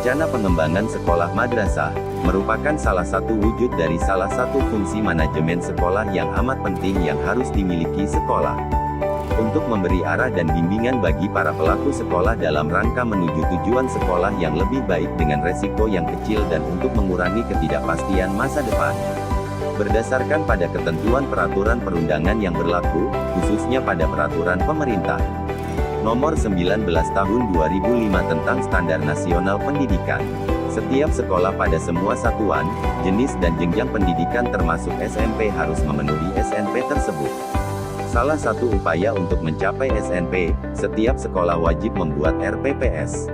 Rencana pengembangan sekolah madrasah merupakan salah satu wujud dari salah satu fungsi manajemen sekolah yang amat penting yang harus dimiliki sekolah. Untuk memberi arah dan bimbingan bagi para pelaku sekolah dalam rangka menuju tujuan sekolah yang lebih baik dengan resiko yang kecil dan untuk mengurangi ketidakpastian masa depan. Berdasarkan pada ketentuan peraturan perundangan yang berlaku, khususnya pada peraturan pemerintah Nomor 19 Tahun 2005 tentang Standar Nasional Pendidikan. Setiap sekolah pada semua satuan, jenis dan jenjang pendidikan termasuk SMP harus memenuhi SNP tersebut. Salah satu upaya untuk mencapai SNP, setiap sekolah wajib membuat RPPS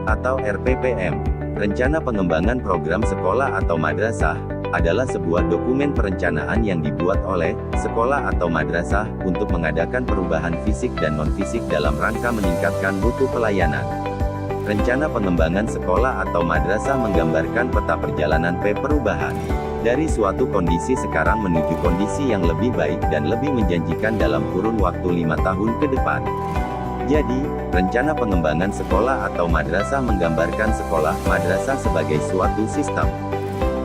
atau RPPM. Rencana Pengembangan Program Sekolah atau Madrasah adalah sebuah dokumen perencanaan yang dibuat oleh sekolah atau madrasah untuk mengadakan perubahan fisik dan non-fisik dalam rangka meningkatkan mutu pelayanan. Rencana pengembangan sekolah atau madrasah menggambarkan peta perjalanan perubahan dari suatu kondisi sekarang menuju kondisi yang lebih baik dan lebih menjanjikan dalam kurun waktu 5 tahun ke depan. Jadi, rencana pengembangan sekolah atau madrasah menggambarkan sekolah madrasah sebagai suatu sistem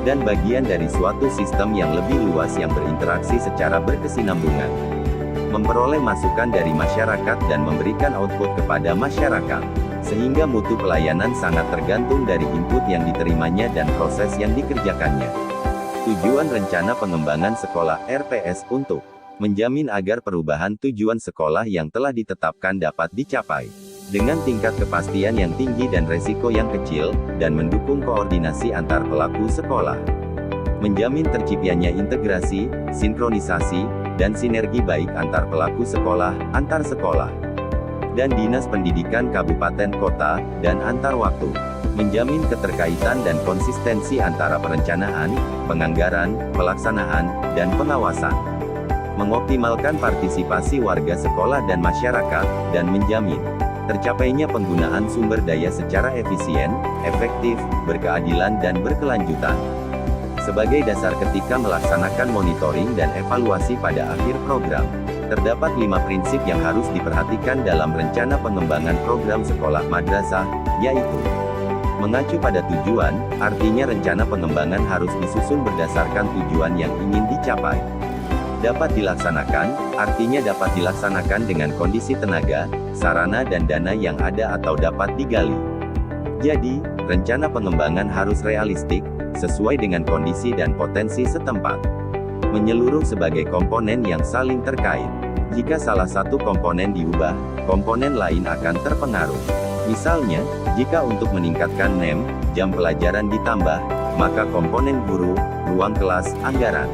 dan bagian dari suatu sistem yang lebih luas yang berinteraksi secara berkesinambungan, memperoleh masukan dari masyarakat dan memberikan output kepada masyarakat, sehingga mutu pelayanan sangat tergantung dari input yang diterimanya dan proses yang dikerjakannya. Tujuan rencana pengembangan sekolah RPS untuk menjamin agar perubahan tujuan sekolah yang telah ditetapkan dapat dicapai dengan tingkat kepastian yang tinggi dan resiko yang kecil, dan mendukung koordinasi antar pelaku sekolah. Menjamin terciptanya integrasi, sinkronisasi, dan sinergi baik antar pelaku sekolah, antar sekolah, dan dinas pendidikan kabupaten kota, dan antar waktu. Menjamin keterkaitan dan konsistensi antara perencanaan, penganggaran, pelaksanaan, dan pengawasan. Mengoptimalkan partisipasi warga sekolah dan masyarakat, dan menjamin tercapainya penggunaan sumber daya secara efisien, efektif, berkeadilan dan berkelanjutan. Sebagai dasar ketika melaksanakan monitoring dan evaluasi pada akhir program, terdapat 5 prinsip yang harus diperhatikan dalam rencana pengembangan program sekolah madrasah, yaitu mengacu pada tujuan, artinya rencana pengembangan harus disusun berdasarkan tujuan yang ingin dicapai. Dapat dilaksanakan, artinya dapat dilaksanakan dengan kondisi tenaga, sarana dan dana yang ada atau dapat digali. Jadi, rencana pengembangan harus realistik, sesuai dengan kondisi dan potensi setempat. Menyeluruh sebagai komponen yang saling terkait. Jika salah satu komponen diubah, komponen lain akan terpengaruh. Misalnya, jika untuk meningkatkan NEM, jam pelajaran ditambah, maka komponen guru, ruang kelas, anggaran,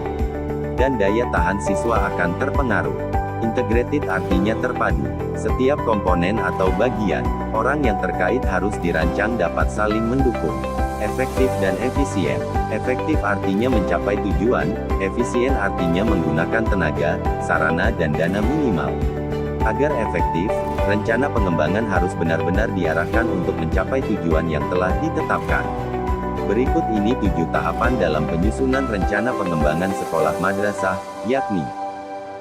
dan daya tahan siswa akan terpengaruh. Integrated artinya terpadu. Setiap komponen atau bagian, orang yang terkait harus dirancang dapat saling mendukung. Efektif dan efisien. Efektif artinya mencapai tujuan, efisien artinya menggunakan tenaga, sarana dan dana minimal. Agar efektif, rencana pengembangan harus benar-benar diarahkan untuk mencapai tujuan yang telah ditetapkan. Berikut ini 7 tahapan dalam penyusunan rencana pengembangan sekolah madrasah, yakni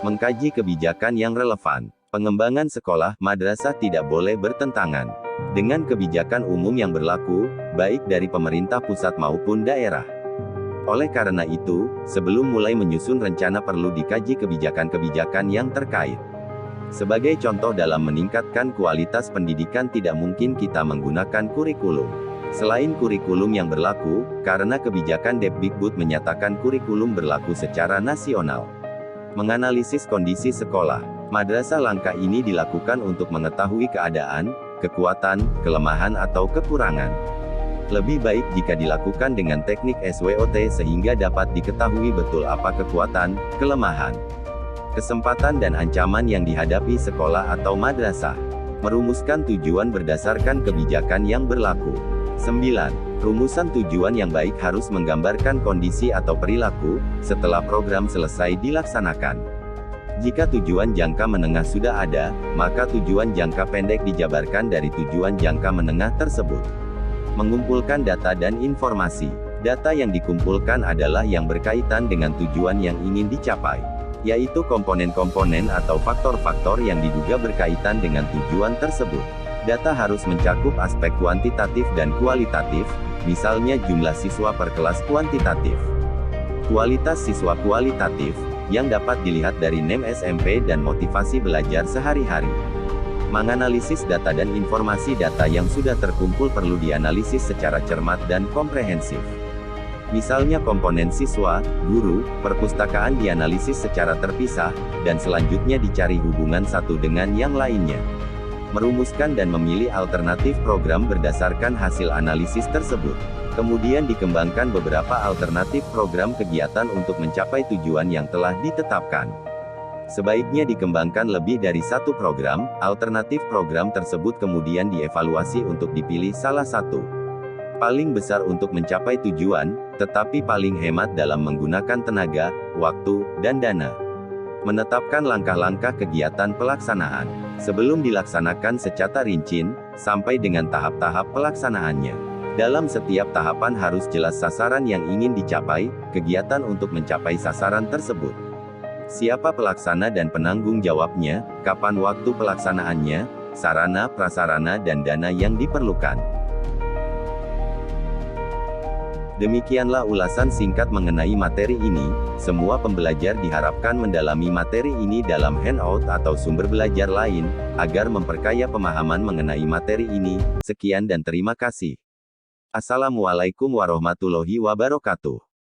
mengkaji kebijakan yang relevan. Pengembangan sekolah madrasah tidak boleh bertentangan dengan kebijakan umum yang berlaku, baik dari pemerintah pusat maupun daerah. Oleh karena itu, sebelum mulai menyusun rencana perlu dikaji kebijakan-kebijakan yang terkait. Sebagai contoh dalam meningkatkan kualitas pendidikan tidak mungkin kita menggunakan kurikulum selain kurikulum yang berlaku, karena kebijakan Depdikbud menyatakan kurikulum berlaku secara nasional. Menganalisis kondisi sekolah madrasah. Langkah ini dilakukan untuk mengetahui keadaan, kekuatan, kelemahan atau kekurangan. Lebih baik jika dilakukan dengan teknik SWOT sehingga dapat diketahui betul apa kekuatan, kelemahan, kesempatan dan ancaman yang dihadapi sekolah atau madrasah. Merumuskan tujuan berdasarkan kebijakan yang berlaku. 9. Rumusan tujuan yang baik harus menggambarkan kondisi atau perilaku setelah program selesai dilaksanakan. Jika tujuan jangka menengah sudah ada, maka tujuan jangka pendek dijabarkan dari tujuan jangka menengah tersebut. Mengumpulkan data dan informasi. Data yang dikumpulkan adalah yang berkaitan dengan tujuan yang ingin dicapai, yaitu komponen-komponen atau faktor-faktor yang diduga berkaitan dengan tujuan tersebut. Data harus mencakup aspek kuantitatif dan kualitatif, misalnya jumlah siswa per kelas kuantitatif. Kualitas siswa kualitatif, yang dapat dilihat dari NIM SMP dan motivasi belajar sehari-hari. Menganalisis data dan informasi data yang sudah terkumpul perlu dianalisis secara cermat dan komprehensif. Misalnya komponen siswa, guru, perpustakaan dianalisis secara terpisah, dan selanjutnya dicari hubungan satu dengan yang lainnya. Merumuskan dan memilih alternatif program berdasarkan hasil analisis tersebut. Kemudian dikembangkan beberapa alternatif program kegiatan untuk mencapai tujuan yang telah ditetapkan. Sebaiknya dikembangkan lebih dari satu program, alternatif program tersebut kemudian dievaluasi untuk dipilih salah satu. Paling besar untuk mencapai tujuan, tetapi paling hemat dalam menggunakan tenaga, waktu, dan dana. Menetapkan langkah-langkah kegiatan pelaksanaan. Sebelum dilaksanakan secara rinci, sampai dengan tahap-tahap pelaksanaannya. Dalam setiap tahapan harus jelas sasaran yang ingin dicapai, kegiatan untuk mencapai sasaran tersebut. Siapa pelaksana dan penanggung jawabnya, kapan waktu pelaksanaannya, sarana, prasarana dan dana yang diperlukan. Demikianlah ulasan singkat mengenai materi ini. Semua pembelajar diharapkan mendalami materi ini dalam handout atau sumber belajar lain, agar memperkaya pemahaman mengenai materi ini. Sekian dan terima kasih. Assalamualaikum warahmatullahi wabarakatuh.